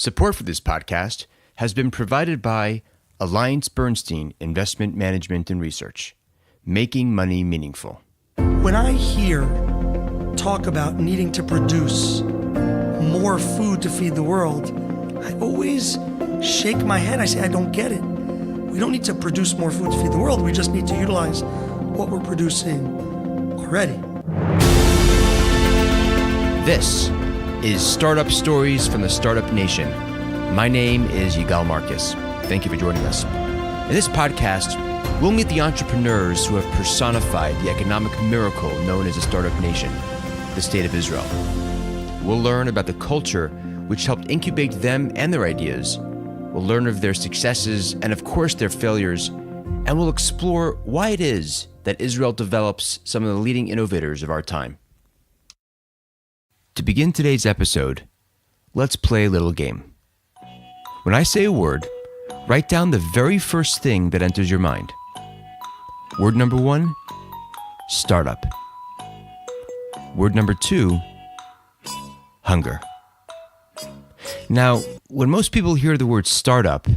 Support for this podcast has been provided by AllianceBernstein Investment Management and Research, making money meaningful. When I hear talk about needing to produce more food to feed the world, I always shake my head. I say, I don't get it. We don't need to produce more food to feed the world. We just need to utilize what we're producing already. This is Startup Stories from the Startup Nation. My name is Yigal Marcus. Thank you for joining us. In this podcast, we'll meet the entrepreneurs who have personified the economic miracle known as the Startup Nation, the State of Israel. We'll learn about the culture which helped incubate them and their ideas. We'll learn of their successes and, of course, their failures. And we'll explore why it is that Israel develops some of the leading innovators of our time. To begin today's episode, let's play a little game. When I say a word, write down the very first thing that enters your mind. Word number 1, startup. Word number 2, hunger. Now, when most people hear the word startup,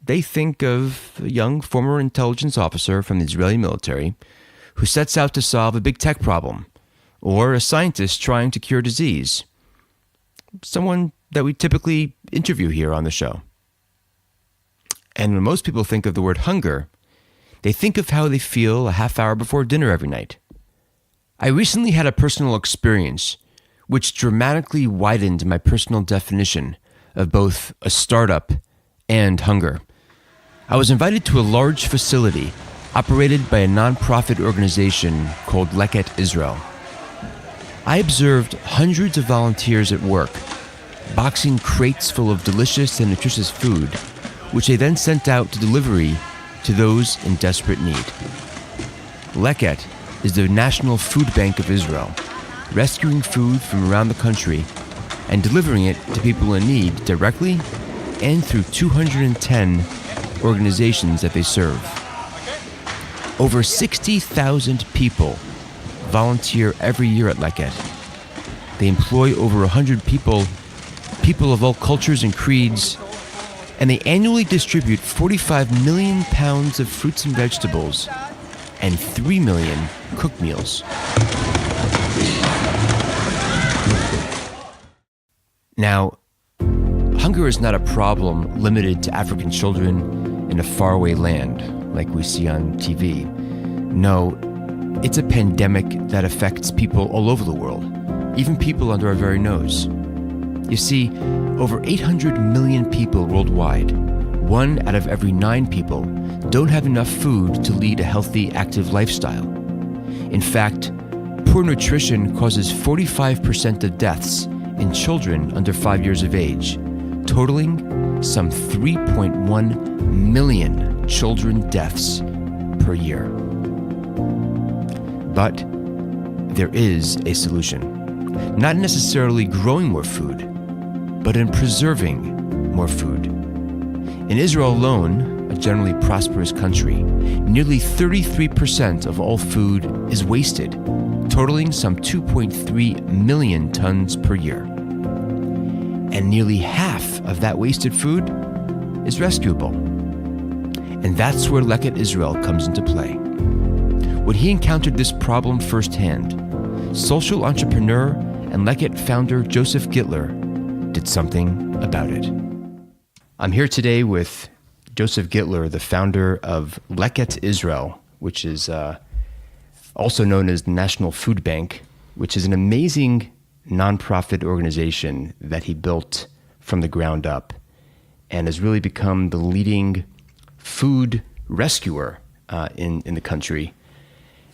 they think of a young former intelligence officer from the Israeli military who sets out to solve a big tech problem, or a scientist trying to cure disease. Someone that we typically interview here on the show. And when most people think of the word hunger, they think of how they feel a half hour before dinner every night. I recently had a personal experience which dramatically widened my personal definition of both a startup and hunger. I was invited to a large facility operated by a nonprofit organization called Leket Israel. I observed hundreds of volunteers at work, boxing crates full of delicious and nutritious food, which they then sent out to delivery to those in desperate need. Leket is the National Food Bank of Israel, rescuing food from around the country and delivering it to people in need directly and through 210 organizations that they serve. Over 60,000 people volunteer every year at Leket. They employ over 100 people of all cultures and creeds, and they annually distribute 45 million pounds of fruits and vegetables and 3 million cooked meals. Now, hunger is not a problem limited to African children in a faraway land like we see on TV. No, it's a pandemic that affects people all over the world, even people under our very nose. You see, over 800 million people worldwide, 1 out of every 9 people, don't have enough food to lead a healthy, active lifestyle. In fact, poor nutrition causes 45% of deaths in children under 5 years of age, totaling some 3.1 million children deaths per year. But there is a solution. Not necessarily growing more food, but in preserving more food. In Israel alone, a generally prosperous country, nearly 33% of all food is wasted, totaling some 2.3 million tons per year. And nearly half of that wasted food is rescuable. And that's where Leket Israel comes into play. When he encountered this problem firsthand, social entrepreneur and Leket founder Joseph Gitler did something about it. I'm here today with Joseph Gitler, the founder of Leket Israel, which is also known as the National Food Bank, which is an amazing nonprofit organization that he built from the ground up and has really become the leading food rescuer in the country.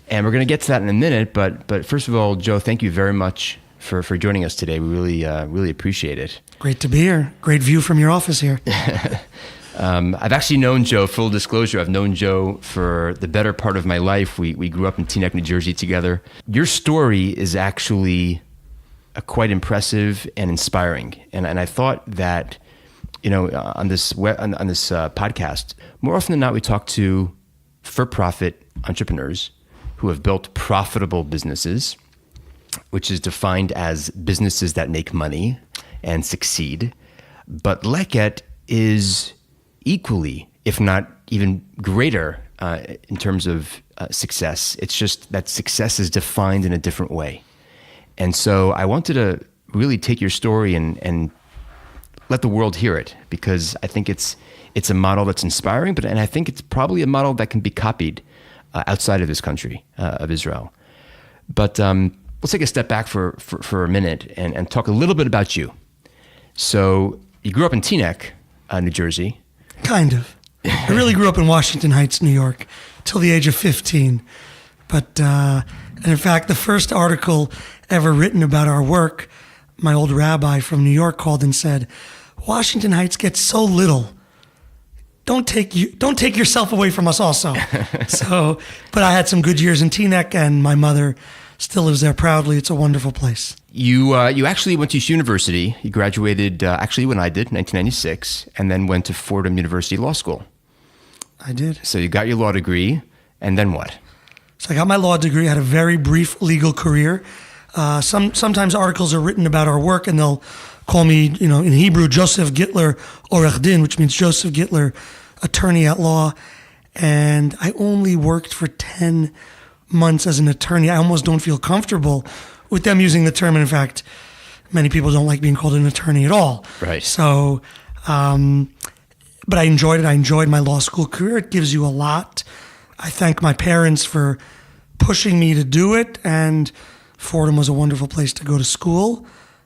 And we're going to get to that in a minute, but first of all, Joe, thank you very much for joining us today. We really appreciate it. Great to be here. Great view from your office here. I've actually known Joe, full disclosure, I've known Joe for the better part of my life. We grew up in Teaneck, New Jersey together. Your story is actually quite impressive and inspiring. And I thought that, on this podcast, more often than not, we talk to for-profit entrepreneurs who have built profitable businesses, which is defined as businesses that make money and succeed. But Leket is equally, if not even greater, in terms of success. It's just that success is defined in a different way. And so I wanted to really take your story and let the world hear it, because I think it's a model that's inspiring, and I think it's probably a model that can be copied outside of this country, of Israel. But let's take a step back for a minute and talk a little bit about you. So you grew up in Teaneck, New Jersey. Kind of. I really grew up in Washington Heights, New York, till the age of 15. But, and in fact, the first article ever written about our work, my old rabbi from New York called and said, "Washington Heights gets so little. Don't take yourself away from us also." So, but I had some good years in Teaneck, and my mother still lives there proudly. It's a wonderful place. You actually went to University. You graduated actually when I did, 1996, and then went to Fordham University Law School. I did. So you got your law degree, and then what? So I got my law degree, had a very brief legal career. Sometimes articles are written about our work, and they'll call me, in Hebrew, Joseph Gitler, Orech Din, which means Joseph Gitler, attorney at law. And I only worked for 10 months as an attorney. I almost don't feel comfortable with them using the term. And in fact, many people don't like being called an attorney at all. Right. So, but I enjoyed it. I enjoyed my law school career. It gives you a lot. I thank my parents for pushing me to do it, and Fordham was a wonderful place to go to school.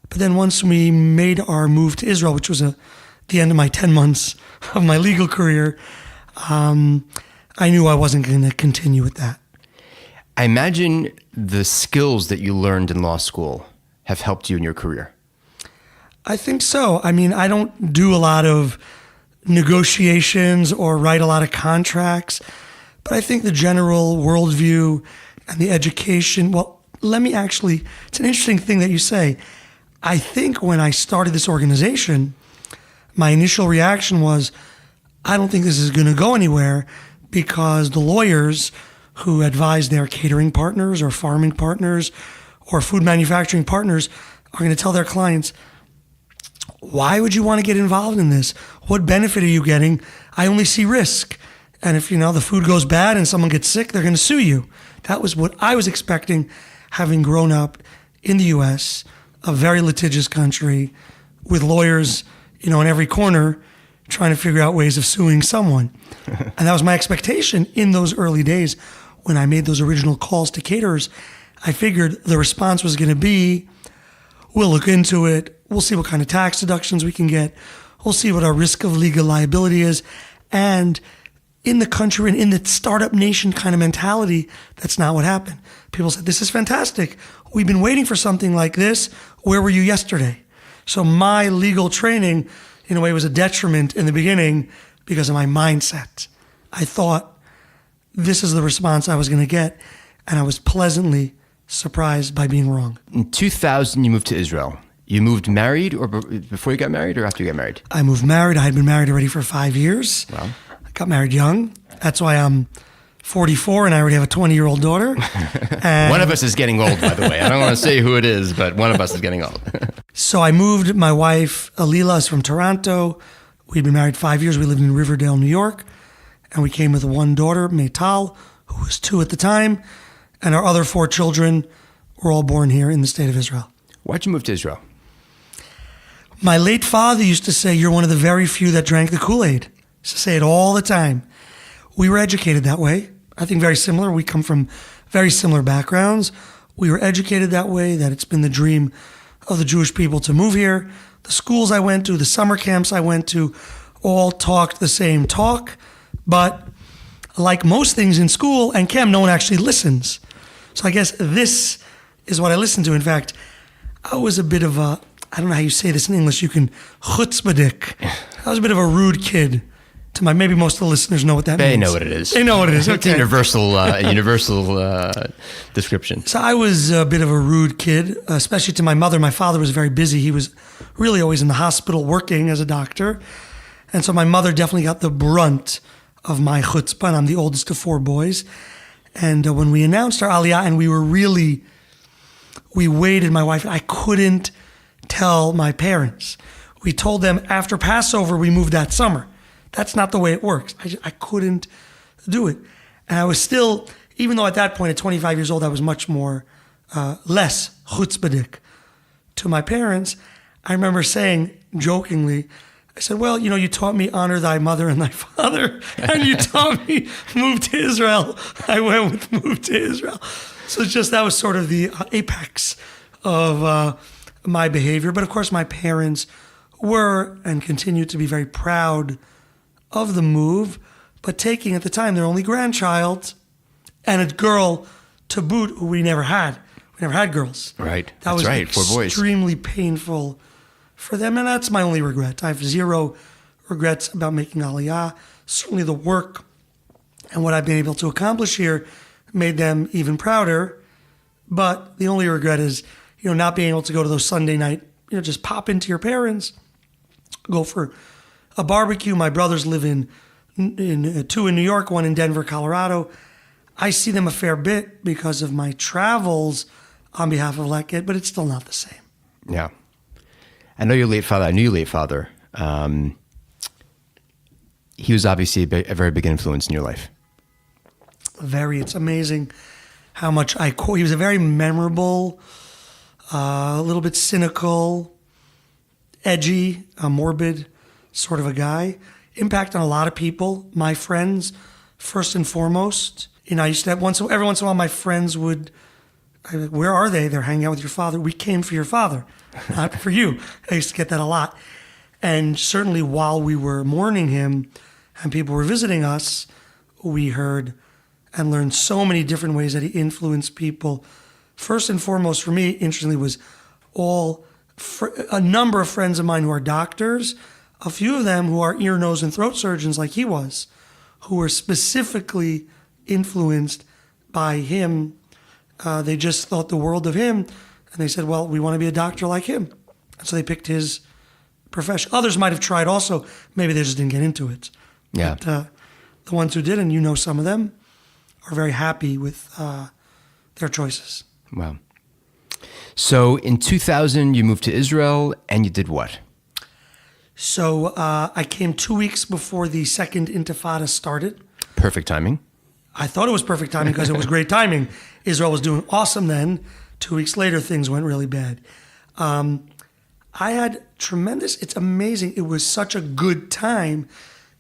But then once we made our move to Israel, which was the end of my 10 months of my legal career, I knew I wasn't going to continue with that. I imagine the skills that you learned in law school have helped you in your career. I think so. I mean, I don't do a lot of negotiations or write a lot of contracts, but I think the general worldview and the education, it's an interesting thing that you say. I think when I started this organization, my initial reaction was, I don't think this is going to go anywhere, because the lawyers who advise their catering partners or farming partners or food manufacturing partners are going to tell their clients, why would you want to get involved in this? What benefit are you getting? I only see risk. And if, the food goes bad and someone gets sick, they're going to sue you. That was what I was expecting, having grown up in the U.S., a very litigious country, with lawyers, in every corner trying to figure out ways of suing someone. And that was my expectation in those early days when I made those original calls to caterers. I figured the response was going to be, we'll look into it. We'll see what kind of tax deductions we can get. We'll see what our risk of legal liability is. And in the country and in the startup nation kind of mentality, that's not what happened. People said, this is fantastic. We've been waiting for something like this. Where were you yesterday? So my legal training, in a way, was a detriment in the beginning because of my mindset. I thought this is the response I was going to get, and I was pleasantly surprised by being wrong. In 2000, you moved to Israel. You moved married, or before you got married, or after you got married? I moved married. I had been married already for 5 years. Wow. I got married young. That's why I'm 44 and I already have a 20-year-old daughter. And one of us is getting old, by the way. I don't want to say who it is, but one of us is getting old. So I moved. My wife, Alila, is from Toronto. We'd been married 5 years. We lived in Riverdale, New York. And we came with one daughter, Maytal, who was 2 at the time. And our other 4 children were all born here in the state of Israel. Why'd you move to Israel? My late father used to say, you're one of the very few that drank the Kool-Aid. He used to say it all the time. We were educated that way. I think very similar. We come from very similar backgrounds. We were educated that way, that it's been the dream of the Jewish people to move here. The schools I went to, the summer camps I went to, all talked the same talk. But like most things in school and camp, no one actually listens. So I guess this is what I listened to. In fact, I was a bit of a, I don't know how you say this in English, you can chutzpahdik. I was a bit of a rude kid. To maybe most of the listeners know what that means. They know what it is. They know what it is. Okay. It's a universal description. So I was a bit of a rude kid, especially to my mother. My father was very busy. He was really always in the hospital working as a doctor. And so my mother definitely got the brunt of my chutzpah, and I'm the oldest of 4 boys. And when we announced our aliyah, and we waited, my wife, I couldn't tell my parents. we told them after Passover we moved that summer. That's not the way it works. I couldn't do it. And I was still, even though at that point at 25 years old I was much more, less chutzpahdik to my parents, I remember saying jokingly, I said, well, you taught me honor thy mother and thy father, and you taught me move to Israel. I went with move to Israel. So it's just that was sort of the apex of my behavior. But of course, my parents were and continue to be very proud of the move, but taking at the time their only grandchild and a girl to boot who we never had. We never had girls. Right. That was right. 4 boys. Extremely painful for them, and that's my only regret. I have zero regrets about making Aliyah. Certainly the work and what I've been able to accomplish here made them even prouder. But the only regret is, not being able to go to those Sunday night, just pop into your parents, go for a barbecue. My brothers live in 2 in New York, 1 in Denver, Colorado. I see them a fair bit because of my travels on behalf of Leket, but it's still not the same. Yeah. I know your late father. I knew your late father. He was obviously a very big influence in your life. It's amazing how much I quote. He was a very memorable, a little bit cynical, edgy, morbid sort of a guy. Impact on a lot of people. My friends, first and foremost. I used to have every once in a while my friends would, where are they? They're hanging out with your father. We came for your father, not for you. I used to get that a lot. And certainly while we were mourning him and people were visiting us, we heard and learned so many different ways that he influenced people. First and foremost for me, interestingly, was a number of friends of mine who are doctors, a few of them who are ear, nose, and throat surgeons like he was, who were specifically influenced by him. They just thought the world of him, and they said, well, we want to be a doctor like him. And so they picked his profession. Others might have tried also. Maybe they just didn't get into it. Yeah. But the ones who did, and some of them, are very happy with their choices. Wow. So in 2000, you moved to Israel, and you did what? So I came 2 weeks before the second Intifada started. Perfect timing. I thought it was perfect timing because it was great timing. Israel was doing awesome then. 2 weeks later, things went really bad. I had it's amazing. It was such a good time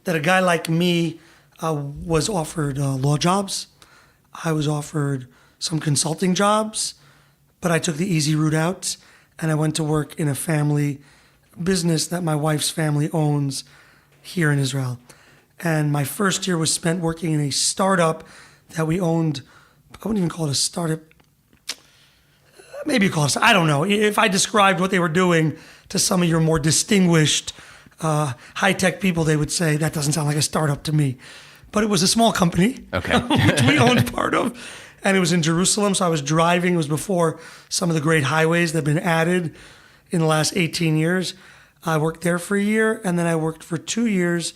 that a guy like me was offered law jobs. I was offered some consulting jobs, but I took the easy route out, and I went to work in a family business that my wife's family owns here in Israel. And my first year was spent working in a startup that we owned. I wouldn't even call it a startup. Maybe you call it, I don't know. If I described what they were doing to some of your more distinguished high-tech people, they would say, that doesn't sound like a startup to me. But it was a small company, okay. which we owned part of. And it was in Jerusalem, so I was driving. It was before some of the great highways that have been added in the last 18 years. I worked there for a year, and then I worked for 2 years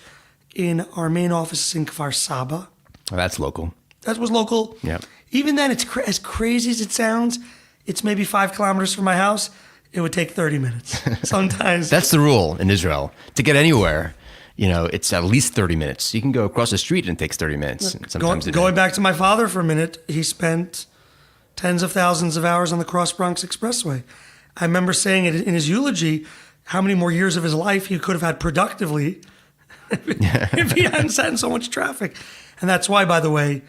in our main office in Kfar Saba. Oh, that's local. That was local. Yeah. Even then, it's as crazy as it sounds, it's maybe 5 kilometers from my house. It would take 30 minutes sometimes. That's the rule in Israel. To get anywhere, it's at least 30 minutes. You can go across the street and it takes 30 minutes. Sometimes going back to my father for a minute, he spent tens of thousands of hours on the Cross Bronx Expressway. I remember saying it in his eulogy, how many more years of his life he could have had productively if he hadn't sat in so much traffic. And that's why, by the way,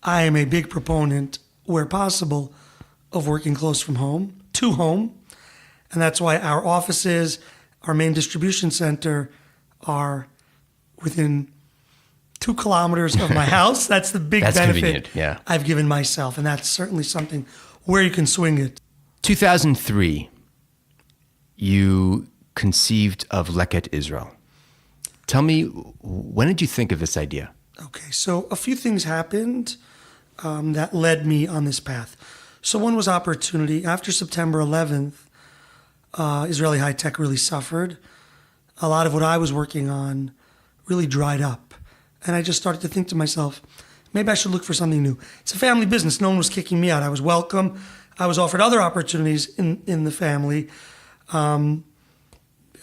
I am a big proponent, where possible, of working close from home, to home. And that's why our offices, our main distribution center, are within 2 kilometers of my house. That's the big benefit I've given myself. And that's certainly something where you can swing it. 2003, you conceived of Leket Israel. Tell me, when did you think of this idea? Okay, so a few things happened that led me on this path. So one was opportunity. After September 11th, Israeli high tech really suffered. A lot of what I was working on really dried up. And I just started to think to myself, maybe I should look for something new. It's a family business. No one was kicking me out. I was welcome. I was offered other opportunities in the family.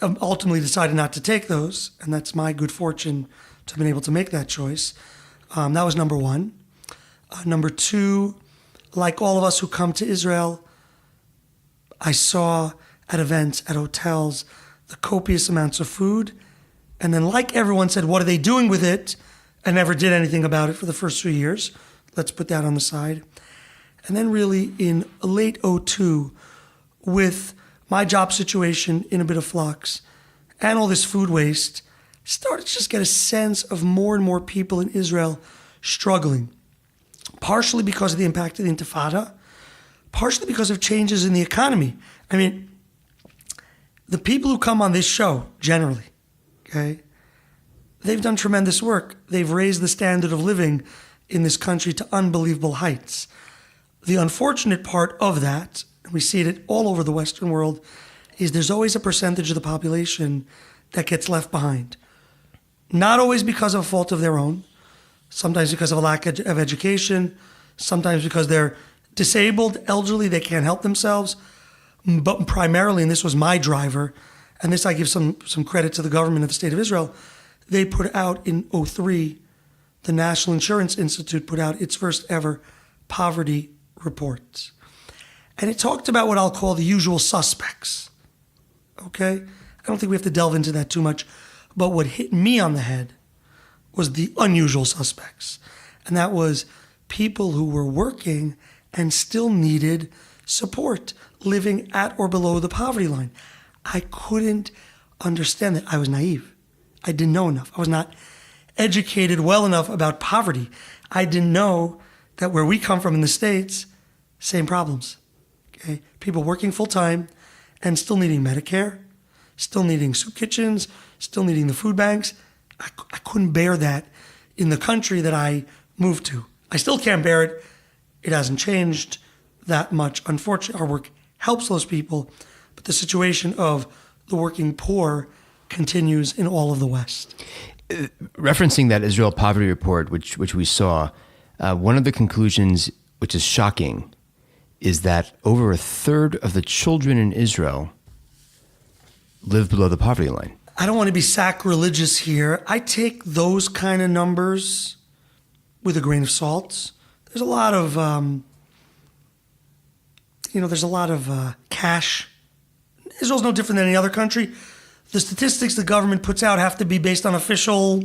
ultimately decided not to take those, and that's my good fortune to have been able to make that choice. That was number one. Number two, like all of us who come to Israel, I saw at events, at hotels, the copious amounts of food, and then like everyone said, what are they doing with it? I never did anything about it for the first 3 years. Let's put that on the side. And then really in late '02, with my job situation in a bit of flux and all this food waste, started to just get a sense of more and more people in Israel struggling, partially because of the impact of the Intifada, partially because of changes in the economy. I mean, the people who come on this show, generally, okay, they've done tremendous work. They've raised the standard of living in this country to unbelievable heights. The unfortunate part of that, and we see it all over the Western world, is there's always a percentage of the population that gets left behind. Not always because of a fault of their own, sometimes because of a lack of education, sometimes because they're disabled, elderly, they can't help themselves, but primarily, and this was my driver, and this I give some credit to the government of the State of Israel, they put out in '03, the National Insurance Institute put out its first ever poverty report. And it talked about what I'll call the usual suspects, okay? I don't think we have to delve into that too much, but what hit me on the head was the unusual suspects. And that was people who were working and still needed support, living at or below the poverty line. I couldn't understand that. I was naive. I didn't know enough. I was not educated well enough about poverty. I didn't know that where we come from in the States, same problems. Okay? People working full-time and still needing Medicare, still needing soup kitchens, still needing the food banks. I couldn't bear that in the country that I moved to. I still can't bear it. It hasn't changed that much. Unfortunately, our work helps those people, but the situation of the working poor continues in all of the West. Referencing that Israel Poverty Report, which we saw, one of the conclusions, which is shocking, is that over a third of the children in Israel live below the poverty line. I don't want to be sacrilegious here. I take those kind of numbers with a grain of salt. There's a lot of, cash. Israel's no different than any other country. The statistics the government puts out have to be based on official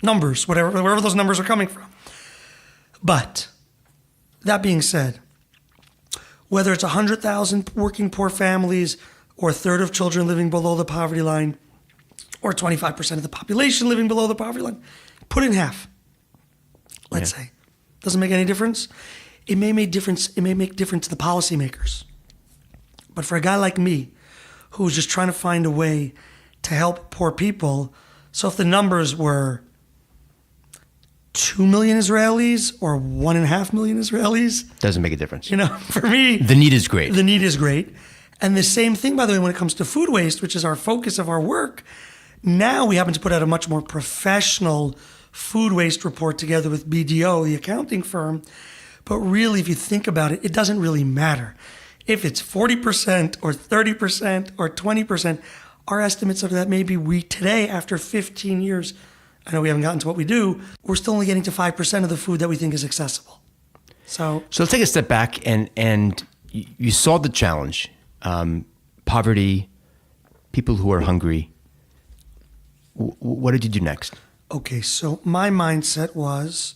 numbers, wherever those numbers are coming from. But that being said, whether it's 100,000 working poor families or a third of children living below the poverty line or 25% of the population living below the poverty line, put it in half, let's say. Doesn't make any difference. It may make difference to the policymakers. But for a guy like me, who was just trying to find a way to help poor people, so if the numbers were 2 million Israelis or 1.5 million Israelis, doesn't make a difference. For me, the need is great. The need is great. And the same thing, by the way, when it comes to food waste, which is our focus of our work, now we happen to put out a much more professional food waste report together with BDO, the accounting firm. But really, if you think about it, it doesn't really matter. If it's 40% or 30% or 20%, our estimates of that maybe we today, after 15 years, I know we haven't gotten to what we do, we're still only getting to 5% of the food that we think is accessible. So let's take a step back and you saw the challenge, poverty, people who are hungry. What did you do next? Okay, so my mindset was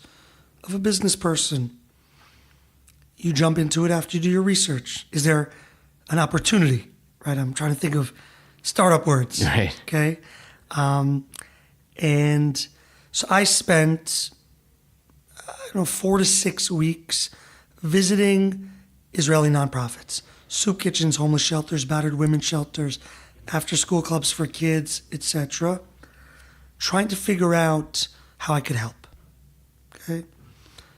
of a business person. You jump into it after you do your research. Is there an opportunity, right? I'm trying to think of startup words, right? Okay. And so I spent, 4 to 6 weeks visiting Israeli nonprofits, soup kitchens, homeless shelters, battered women's shelters, after-school clubs for kids, etc., trying to figure out how I could help. Okay.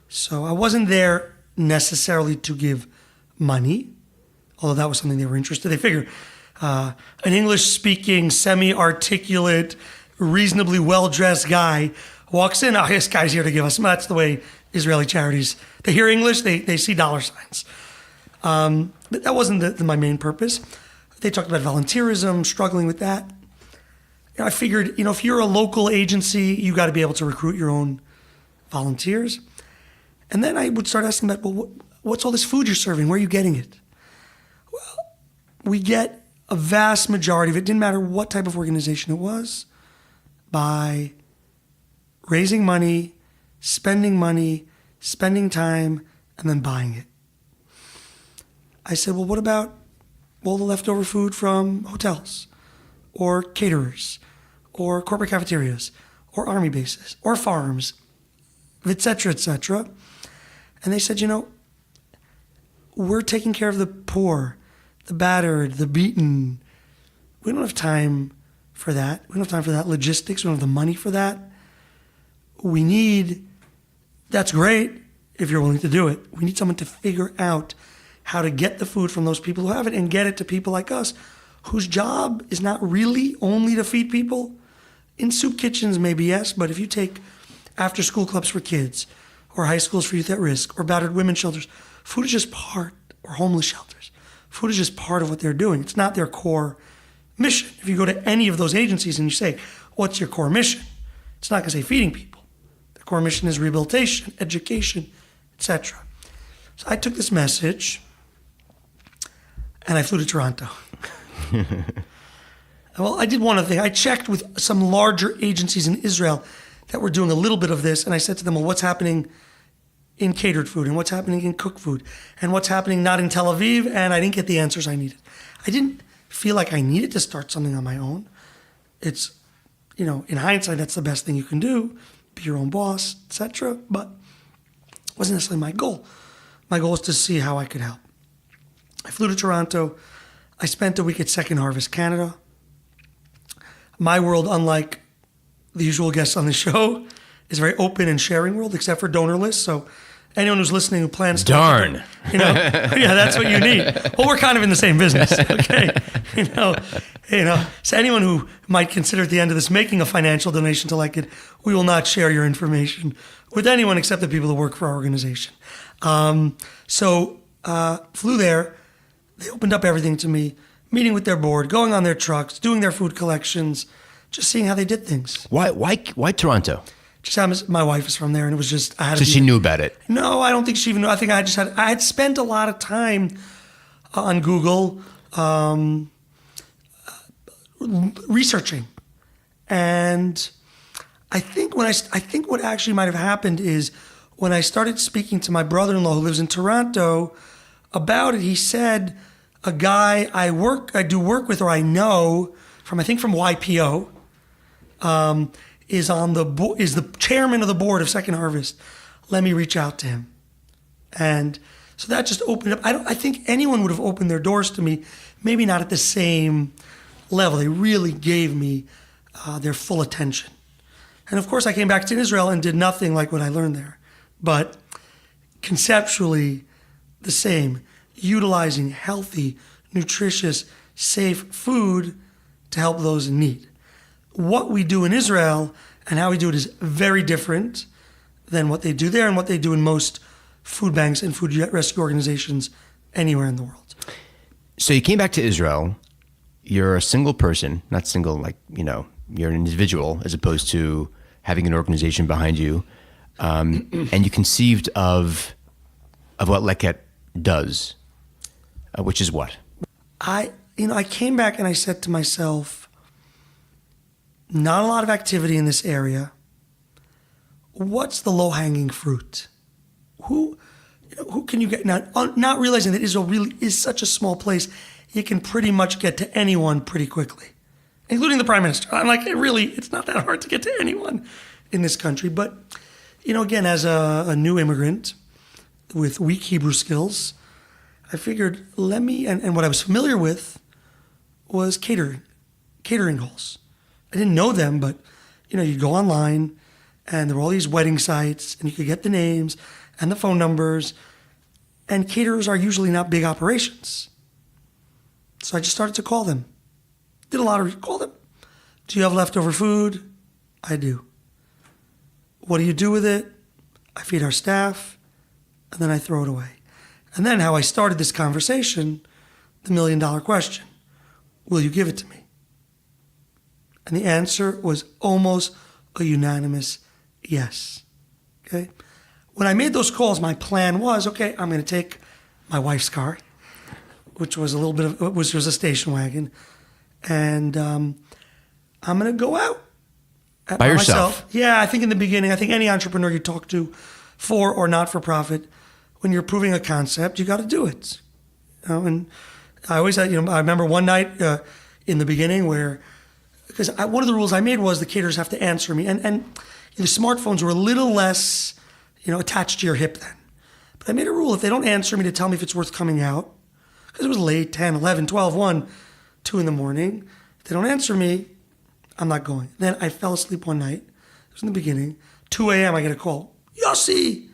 So I wasn't there necessarily to give money, although that was something they were interested. They figured an English-speaking, semi-articulate, reasonably well-dressed guy walks in, this guy's here to give us. That's the way Israeli charities, they hear English, they see dollar signs. But that wasn't my main purpose. They talked about volunteerism, struggling with that. I figured, if you're a local agency, you got to be able to recruit your own volunteers. And then I would start asking about, well, what's all this food you're serving? Where are you getting it? Well, we get a vast majority of it, didn't matter what type of organization it was, by raising money, spending time, and then buying it. I said, well, what about all the leftover food from hotels or caterers or corporate cafeterias or army bases or farms, et cetera, et cetera? And they said, we're taking care of the poor, the battered, the beaten. We don't have time for that. We don't have time for that logistics. We don't have the money for that. That's great if you're willing to do it. We need someone to figure out how to get the food from those people who have it and get it to people like us, whose job is not really only to feed people. In soup kitchens, maybe yes, but if you take after-school clubs for kids, or high schools for youth at risk, or battered women's shelters, food is just part, or homeless shelters. Food is just part of what they're doing. It's not their core mission. If you go to any of those agencies and you say, what's your core mission? It's not going to say feeding people. Their core mission is rehabilitation, education, etc. So I took this message and I flew to Toronto. Well, I did one other thing. I checked with some larger agencies in Israel that were doing a little bit of this, and I said to them, well, what's happening in catered food, and what's happening in cooked food, and what's happening not in Tel Aviv, and I didn't get the answers I needed. I didn't feel like I needed to start something on my own. It's, in hindsight, that's the best thing you can do, be your own boss, etc., but it wasn't necessarily my goal. My goal was to see how I could help. I flew to Toronto. I spent a week at Second Harvest Canada. My world, unlike the usual guests on the show, is a very open and sharing world, except for donorless. So anyone who's listening who plans to... Darn. Yeah, that's what you need. Well, we're kind of in the same business, okay? So anyone who might consider at the end of this making a financial donation to Leket, we will not share your information with anyone except the people who work for our organization. So flew there. They opened up everything to me, meeting with their board, going on their trucks, doing their food collections, just seeing how they did things. Why Toronto? Just my wife is from there, and it was just... So she knew about it? No, I don't think she even knew. I think I had spent a lot of time on Google researching. And I think what actually might have happened is when I started speaking to my brother-in-law who lives in Toronto about it, he said a guy I do work with, or I know from YPO, is the chairman of the board of Second Harvest. Let me reach out to him. And so that just opened up. I think anyone would have opened their doors to me, maybe not at the same level. They really gave me their full attention. And of course, I came back to Israel and did nothing like what I learned there. But conceptually, the same, utilizing healthy, nutritious, safe food to help those in need. What we do in Israel and how we do it is very different than what they do there and what they do in most food banks and food rescue organizations anywhere in the world. So you came back to Israel. You're a single person, not single like, you're an individual as opposed to having an organization behind you. And you conceived of what Leket does, which is what? I came back and I said to myself, not a lot of activity in this area. What's the low-hanging fruit? Who can you get? Not realizing that Israel really is such a small place, you can pretty much get to anyone pretty quickly, including the prime minister. I'm like, it's not that hard to get to anyone in this country. But, again, as a new immigrant with weak Hebrew skills, I figured and what I was familiar with was catering halls. I didn't know them, but, you'd go online and there were all these wedding sites and you could get the names and the phone numbers, and caterers are usually not big operations. So I just started to call them. Call them. Do you have leftover food? I do. What do you do with it? I feed our staff, and then I throw it away. And then how I started this conversation, the $1 million question. will you give it to me? And the answer was almost a unanimous yes. Okay? When I made those calls, my plan was, okay, I'm going to take my wife's car, which was which was a station wagon, and I'm going to go out by yourself. myself. Yeah, I think in the beginning, I think any entrepreneur you talk to, for or not for profit, when you're proving a concept, you got to do it. And I always had, I remember one night in the beginning where, because one of the rules I made was the caterers have to answer me, and the smartphones were a little less, attached to your hip then. But I made a rule, if they don't answer me, to tell me if it's worth coming out, because it was late, 10, 11, 12, 1, 2 in the morning. If they don't answer me, I'm not going. Then I fell asleep one night. It was in the beginning. 2 a.m. I get a call. Yossi!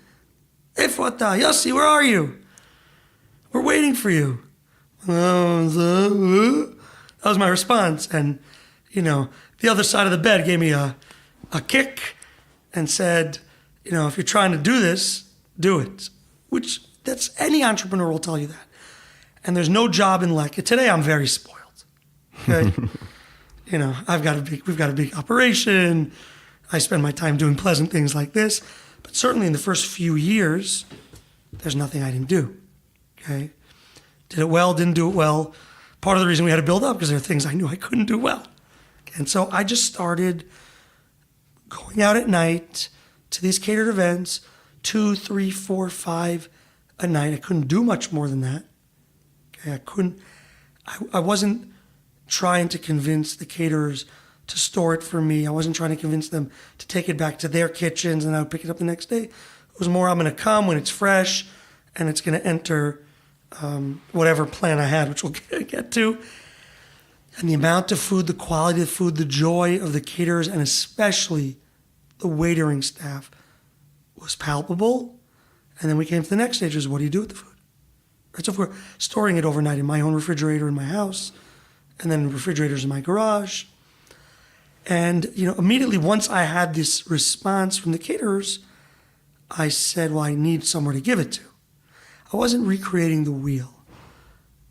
Efata! Yossi, where are you? We're waiting for you. That was my response. And, the other side of the bed gave me a kick and said, if you're trying to do this, do it. Which, any entrepreneur will tell you that. And there's no job in Leket. Today I'm very spoiled. Okay? we've got a big operation. I spend my time doing pleasant things like this. But certainly in the first few years, there's nothing I didn't do. Okay? Did it well, didn't do it well. Part of the reason we had to build up because there are things I knew I couldn't do well. And so I just started going out at night to these catered events, 2, 3, 4, 5 a night. I couldn't do much more than that. Okay, I wasn't trying to convince the caterers to store it for me. I wasn't trying to convince them to take it back to their kitchens and I would pick it up the next day. It was more, I'm going to come when it's fresh and it's going to enter whatever plan I had, which we'll get to. And the amount of food, the quality of the food, the joy of the caterers, and especially the waitering staff was palpable. And then we came to the next stage, is what do you do with the food? Right, so if we're storing it overnight in my own refrigerator in my house, and then refrigerators in my garage. And, immediately once I had this response from the caterers, I said, well, I need somewhere to give it to. I wasn't recreating the wheel.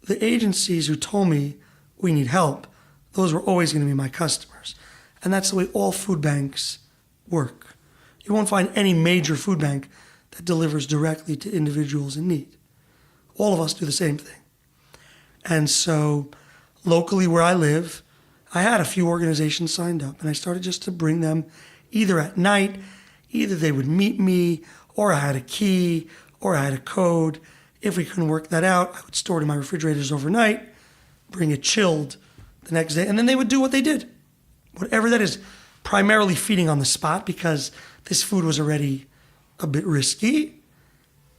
The agencies who told me we need help, those were always going to be my customers. And that's the way all food banks work. You won't find any major food bank that delivers directly to individuals in need. All of us do the same thing. And so locally where I live, I had a few organizations signed up, and I started just to bring them either at night, either they would meet me, or I had a key, or I had a code. If we couldn't work that out, I would store it in my refrigerators overnight, bring it chilled the next day, and then they would do what they did. Whatever that is, primarily feeding on the spot because this food was already a bit risky.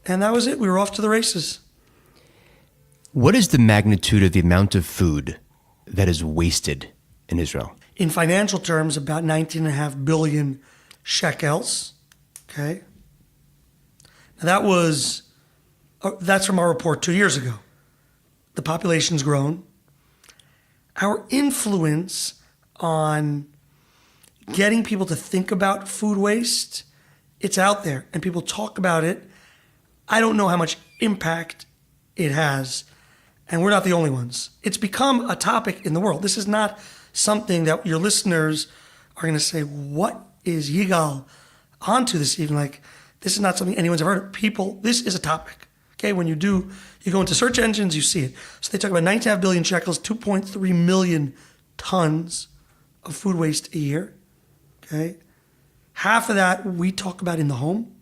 And that was it. We were off to the races. What is the magnitude of the amount of food that is wasted in Israel? In financial terms, about 19.5 billion shekels. Okay. Now that's from our report 2 years ago. The population's grown. Our influence on getting people to think about food waste, it's out there and people talk about it. I don't know how much impact it has, and we're not the only ones. It's become a topic in the world. This is not something that your listeners are going to say, what is Yigal onto this evening? Like, this is not something anyone's ever heard of. People, this is a topic. Okay, when you go into search engines, you see it. So they talk about 19.5 billion shekels, 2.3 million tons of food waste a year. Okay, half of that we talk about in the home.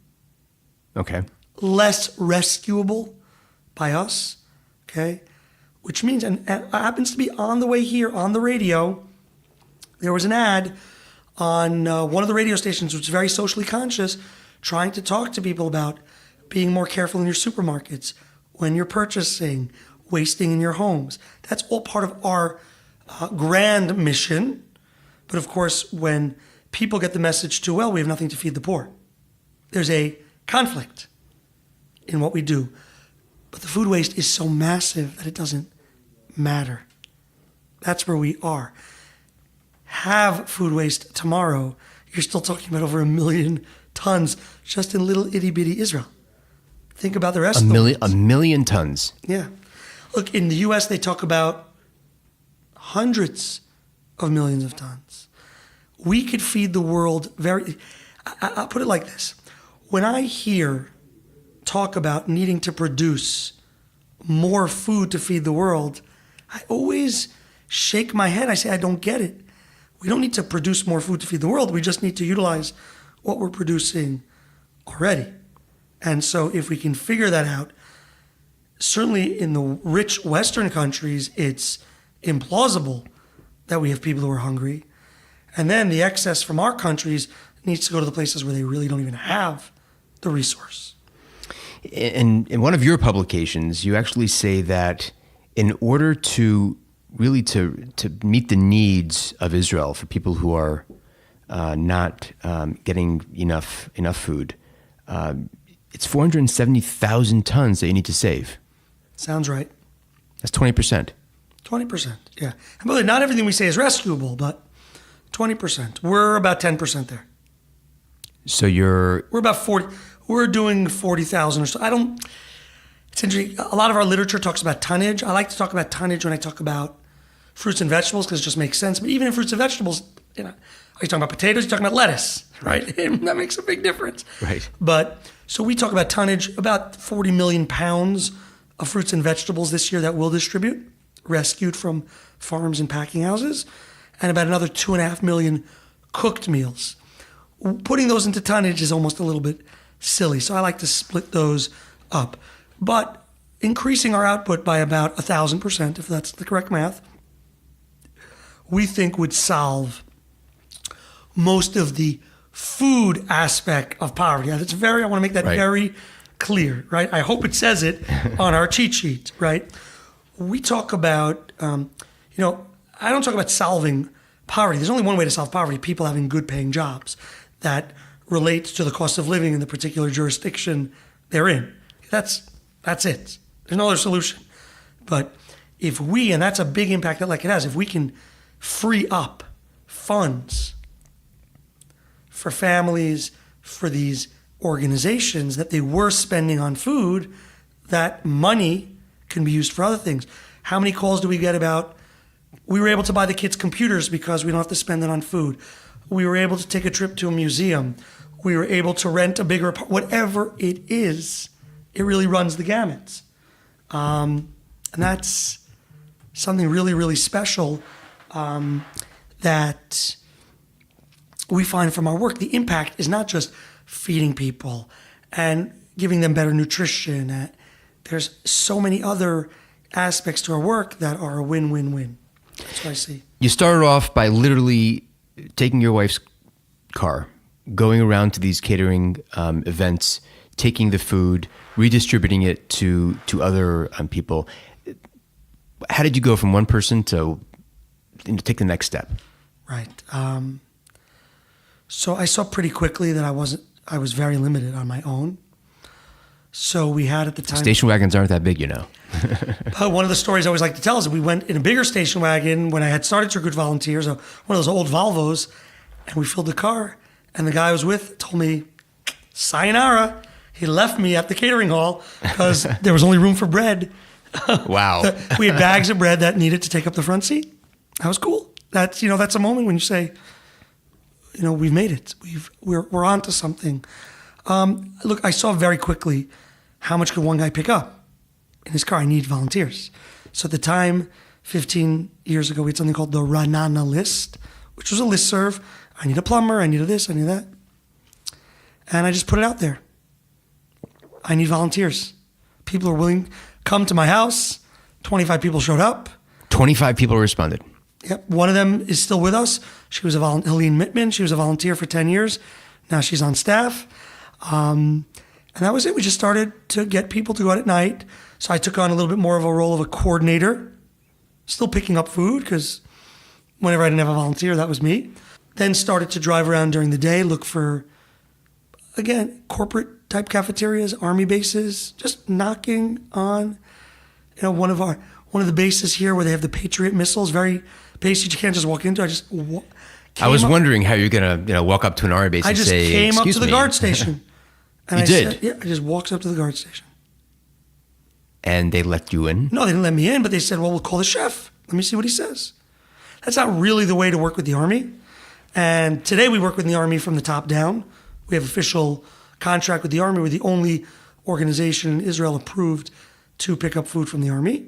Okay. Less rescuable by us. Okay, which means, and it happens to be on the way here on the radio, there was an ad on one of the radio stations, which is very socially conscious, trying to talk to people about being more careful in your supermarkets, when you're purchasing, wasting in your homes. That's all part of our grand mission. But of course, when people get the message too well, we have nothing to feed the poor. There's a conflict in what we do. But the food waste is so massive that it doesn't matter. That's where we are. Have food waste tomorrow, you're still talking about over 1 million tons just in little itty bitty Israel. Think about the rest of the A million tons. Yeah. Look, in the U.S., they talk about hundreds of millions of tons. We could feed the world I'll put it like this. When I hear talk about needing to produce more food to feed the world, I always shake my head. I say, I don't get it. We don't need to produce more food to feed the world. We just need to utilize what we're producing already. And so if we can figure that out, certainly in the rich Western countries, it's implausible that we have people who are hungry. And then the excess from our countries needs to go to the places where they really don't even have the resource. In one of your publications, you actually say that in order to really to meet the needs of Israel for people who are not getting enough food, it's 470,000 tons that you need to save. Sounds right. That's 20%. 20%, yeah. And by the way, not everything we say is rescuable, but 20%. We're about 10% there. So we're about 40. We're doing 40,000 or so. It's interesting. A lot of our literature talks about tonnage. I like to talk about tonnage when I talk about fruits and vegetables because it just makes sense. But even in fruits and vegetables, are you talking about potatoes? You're talking about lettuce, right? That makes a big difference. Right. But so we talk about tonnage, about 40 million pounds of fruits and vegetables this year that we'll distribute, rescued from farms and packing houses, and about another 2.5 million cooked meals. Putting those into tonnage is almost a little bit silly, so I like to split those up. But increasing our output by about 1,000%, if that's the correct math, we think would solve most of the food aspect of poverty. I want to make that very clear, right? I hope it says it on our cheat sheet, right? We talk about, I don't talk about solving poverty. There's only one way to solve poverty: people having good paying jobs that relates to the cost of living in the particular jurisdiction they're in. That's it. There's no other solution. But if we, and that's a big impact that Leket has, if we can free up funds for families, for these organizations that they were spending on food, that money can be used for other things. How many calls do we get about, we were able to buy the kids computers because we don't have to spend it on food. We were able to take a trip to a museum. We were able to rent a bigger apartment. Whatever it is, it really runs the gamut. And that's something really, really special that we find from our work. The impact is not just feeding people and giving them better nutrition. There's so many other aspects to our work that are a win-win-win. That's what I see. You started off by literally taking your wife's car, going around to these catering events, taking the food, redistributing it to other people. How did you go from one person to take the next step? Right. So I saw pretty quickly that I was very limited on my own. So we had at the time... Station wagons aren't that big, But one of the stories I always like to tell is that we went in a bigger station wagon when I had started to recruit volunteers, one of those old Volvos, and we filled the car. And the guy I was with told me, sayonara. He left me at the catering hall because there was only room for bread. Wow. We had bags of bread that needed to take up the front seat. That was cool. That's a moment when you say, we've made it. We're on to something. Look, I saw very quickly how much could one guy pick up in his car. I need volunteers. So at the time, 15 years ago, we had something called the Ranana list, which was a listserv. I need a plumber, I need this, I need that. And I just put it out there. I need volunteers. People are willing, come to my house. 25 people showed up. 25 people responded. Yep. One of them is still with us. She was Helene Mittman. She was a volunteer for 10 years. Now she's on staff. And that was it. We just started to get people to go out at night. So I took on a little bit more of a role of a coordinator, still picking up food because whenever I didn't have a volunteer, that was me. Then started to drive around during the day, look for, again, corporate type cafeterias, army bases, just knocking on, one of the bases here where they have the Patriot missiles, very basic. You can't just walk into. I was wondering how you're gonna walk up to an army base and say, I just came up to the me. guard station. And You did? I just walked up to the guard station. And they let you in? No, they didn't let me in, but they said, well, we'll call the chef. Let me see what he says. That's not really the way to work with the Army. And today we work with the Army from the top down. We have official contract with the Army. We're the only organization in Israel approved to pick up food from the Army.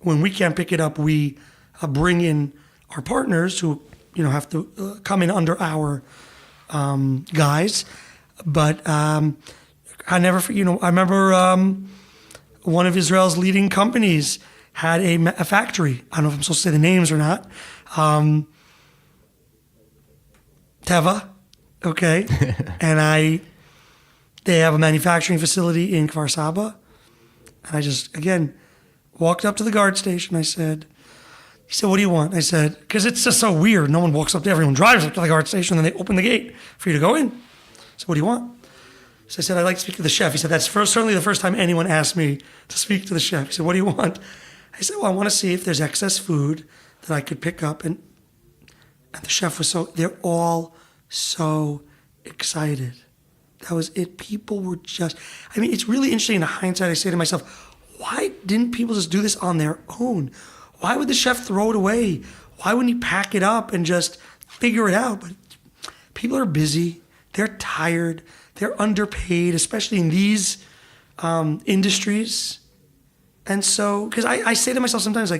When we can't pick it up, we bring in our partners who, have to come in under our guise. But I remember one of Israel's leading companies had a factory. I don't know if I'm supposed to say the names or not. Teva, okay, and they have a manufacturing facility in Kfar Saba, and I just again walked up to the guard station. He said, "What do you want?" I said, because it's just so weird. No one walks up to everyone, drives up to the guard station, and then they open the gate for you to go in. So what do you want? So I said, "I'd like to speak to the chef." He said, "That's certainly the first time anyone asked me to speak to the chef." He said, "What do you want?" I said, "Well, I want to see if there's excess food that I could pick up." And the chef was they're all so excited. That was it. People were it's really interesting in hindsight. I say to myself, why didn't people just do this on their own? Why would the chef throw it away? Why wouldn't he pack it up and just figure it out? But people are busy. They're tired. They're underpaid, especially in these industries. And so, because I say to myself sometimes,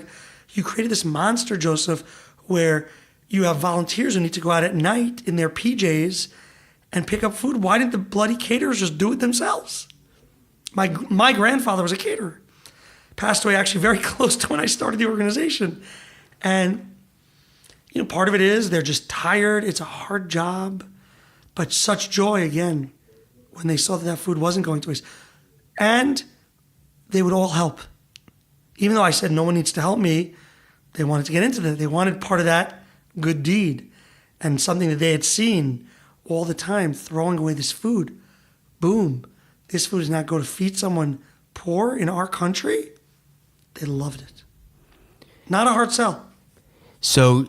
you created this monster, Joseph, where you have volunteers who need to go out at night in their PJs and pick up food. Why didn't the bloody caterers just do it themselves? My grandfather was a caterer. Passed away actually very close to when I started the organization. And, part of it is they're just tired. It's a hard job. But such joy, again, when they saw that food wasn't going to waste. And they would all help. Even though I said no one needs to help me, they wanted to get into that. They wanted part of that good deed and something that they had seen all the time, throwing away this food. Boom. This food is not going to feed someone poor in our country. They loved it. Not a hard sell. So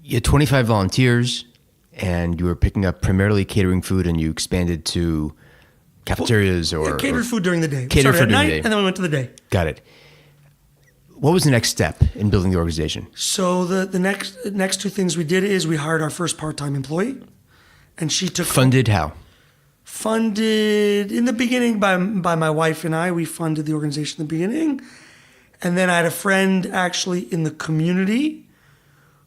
you had 25 volunteers and you were picking up primarily catering food and you expanded to cafeterias catered food during the day. Catered food at night during the day. And then we went to the day. Got it. What was the next step in building the organization? So the next two things we did is we hired our first part-time employee, and she took Funded how? Funded in the beginning by my wife and I. We funded the organization in the beginning, and then I had a friend actually in the community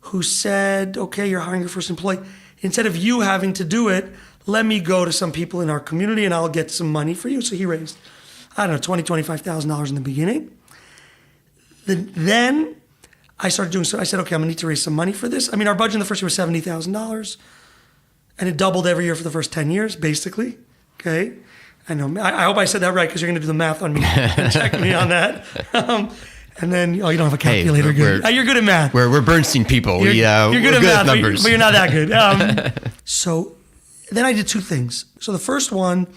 who said, "Okay, you're hiring your first employee. Instead of you having to do it, let me go to some people in our community and I'll get some money for you." So he raised, $25,000 in the beginning. Then I started doing so. I said, okay, I'm going to need to raise some money for this. Our budget in the first year was $70,000, and it doubled every year for the first 10 years, basically. Okay, I know. I hope I said that right because you're going to do the math on me and check me on that. And then, you don't have a calculator. Hey, you're good at math. We're Bernstein people. You're good at math, numbers. but you're not that good. So then I did two things. So the first one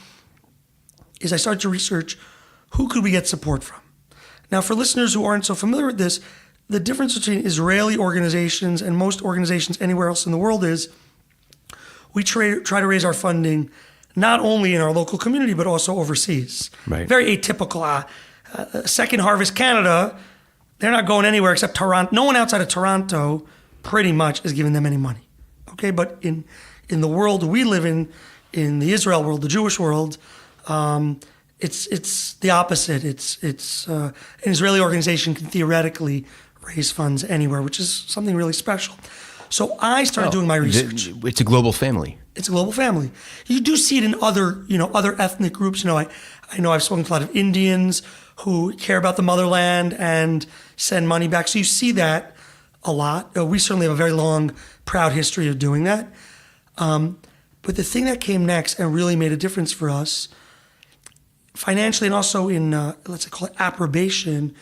is I started to research who could we get support from. Now, for listeners who aren't so familiar with this, the difference between Israeli organizations and most organizations anywhere else in the world is we try to raise our funding not only in our local community, but also overseas. Right. Very atypical. Second Harvest Canada, they're not going anywhere except Toronto. No one outside of Toronto pretty much is giving them any money. Okay, but in the world we live in the Israel world, the Jewish world, it's the opposite. It's an Israeli organization can theoretically raise funds anywhere, which is something really special. So I started doing my research. It's a global family. It's a global family. You do see it in other ethnic groups. I know I've spoken to a lot of Indians who care about the motherland and send money back. So you see that a lot. We certainly have a very long, proud history of doing that. But the thing that came next and really made a difference for us, financially and also in, let's call it approbation,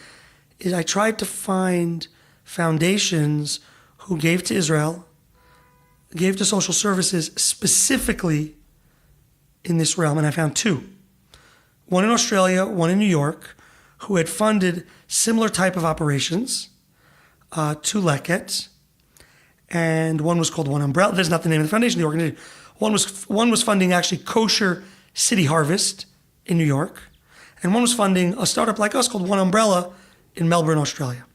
is I tried to find foundations who gave to Israel, gave to social services specifically in this realm. And I found two. One in Australia, one in New York, who had funded similar type of operations to Leket. And one was called One Umbrella. That's not the name of the foundation, the organization. One was funding actually Kosher City Harvest in New York. And one was funding a startup like us called One Umbrella in Melbourne, Australia.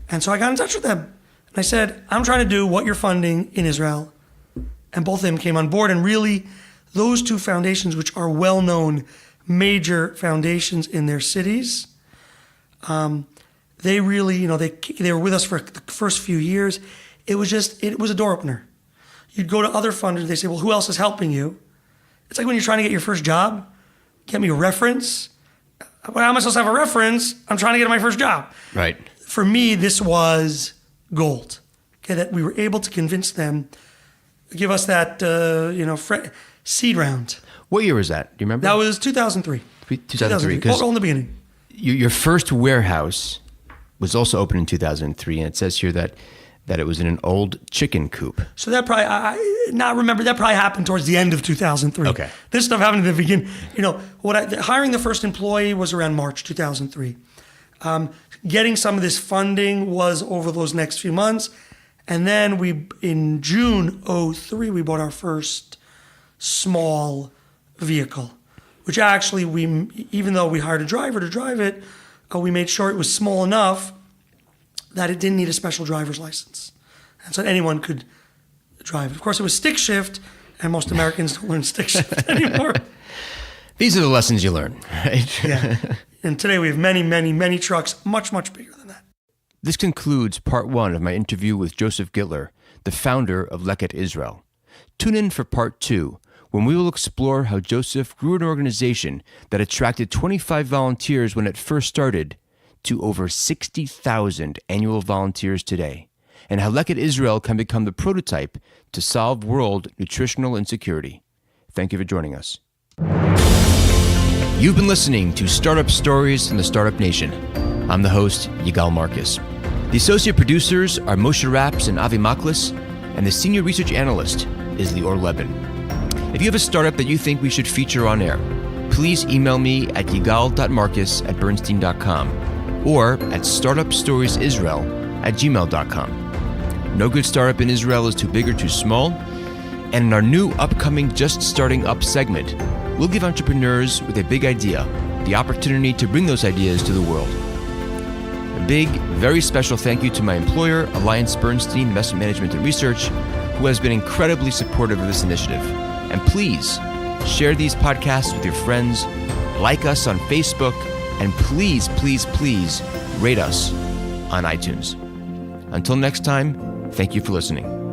And so I got in touch with them. And I said, I'm trying to do what you're funding in Israel. And both of them came on board. And really, those two foundations, which are well-known major foundations in their cities, they really, they were with us for the first few years. It was a door opener. You'd go to other funders, they say, well, who else is helping you? It's like when you're trying to get your first job, get me a reference. Well, how am I supposed to have a reference? I'm trying to get my first job. Right. For me, this was gold. Okay, that we were able to convince them, give us that, seed round. What year was that? Do you remember? That was 2003. 2003. All in the beginning. Your first warehouse was also opened in 2003, and it says here that it was in an old chicken coop. So that probably, that probably happened towards the end of 2003. Okay. This stuff happened at the beginning. Hiring the first employee was around March 2003. Getting some of this funding was over those next few months. And then in June 2003, we bought our first small vehicle, which actually even though we hired a driver to drive it, we made sure it was small enough that it didn't need a special driver's license. And so anyone could drive it. Of course, it was stick shift, and most Americans don't learn stick shift anymore. These are the lessons you learn, right? Yeah. And today we have many, many, many trucks, much, much bigger than that. This concludes part 1 of my interview with Joseph Gitler, the founder of Leket Israel. Tune in for part 2, when we will explore how Joseph grew an organization that attracted 25 volunteers when it first started to over 60,000 annual volunteers today, and how Leket Israel can become the prototype to solve world nutritional insecurity. Thank you for joining us. You've been listening to Startup Stories from the Startup Nation. I'm the host, Yigal Marcus. The associate producers are Moshe Raps and Avi Maklis, and the senior research analyst is Lior Leben. If you have a startup that you think we should feature on air, please email me at yigal.marcus@bernstein.com or at startupstoriesisrael@gmail.com. No good startup in Israel is too big or too small, and in our new upcoming Just Starting Up segment, we'll give entrepreneurs with a big idea the opportunity to bring those ideas to the world. A big, very special thank you to my employer, Alliance Bernstein Investment Management and Research, who has been incredibly supportive of this initiative. And please share these podcasts with your friends, like us on Facebook, and please, please, please rate us on iTunes. Until next time, thank you for listening.